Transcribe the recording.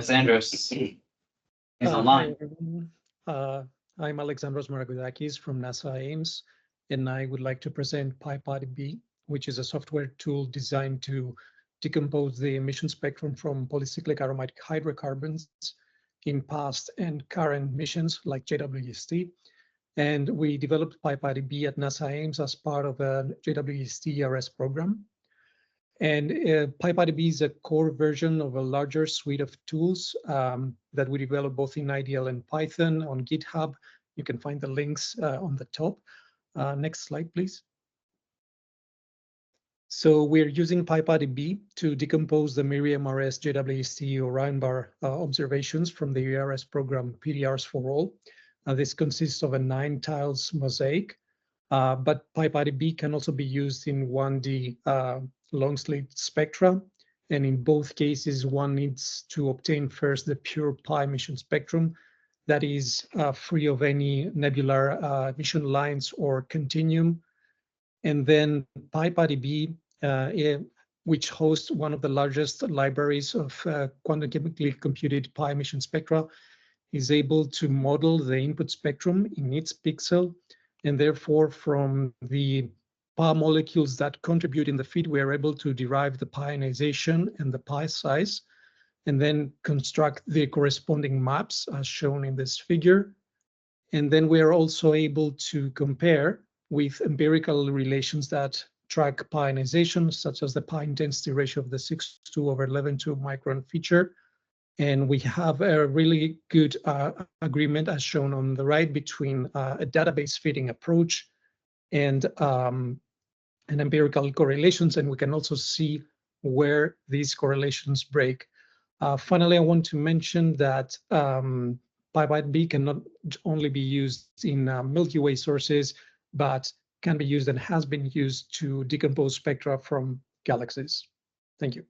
Alexandros is online. Hi, everyone. I'm Alexandros Maragkoudakis from NASA Ames, and I would like to present PyPAHdb, which is a software tool designed to decompose the emission spectrum from polycyclic aromatic hydrocarbons in past and current missions like JWST. And we developed PyPAHdb at NASA Ames as part of a JWST ERS program. And PyPAHdb is a core version of a larger suite of tools that we develop both in IDL and Python on GitHub. You can find the links on the top. Next slide, please. So we're using PyPAHdb to decompose the MIRI-MRS JWST Orion bar observations from the ERS program PDRs for All. This consists of a 9 tiles mosaic, but PyPAHdb can also be used in 1D long slit spectra. And in both cases, one needs to obtain first the pure pi emission spectrum that is free of any nebular emission lines or continuum. And then PyPAHdb, which hosts one of the largest libraries of quantum chemically computed pi emission spectra, is able to model the input spectrum in its pixel. And therefore, from the pi molecules that contribute in the feed, we are able to derive the pi ionization and the pi size, and then construct the corresponding maps as shown in this figure. And then we are also able to compare with empirical relations that track pi ionization, such as the pi intensity ratio of the 6.2/11.2 micron feature. And we have a really good agreement, as shown on the right, between a database fitting approach and empirical correlations, and we can also see where these correlations break. Finally, I want to mention that PyPAHdb can not only be used in Milky Way sources, but can be used and has been used to decompose spectra from galaxies. Thank you.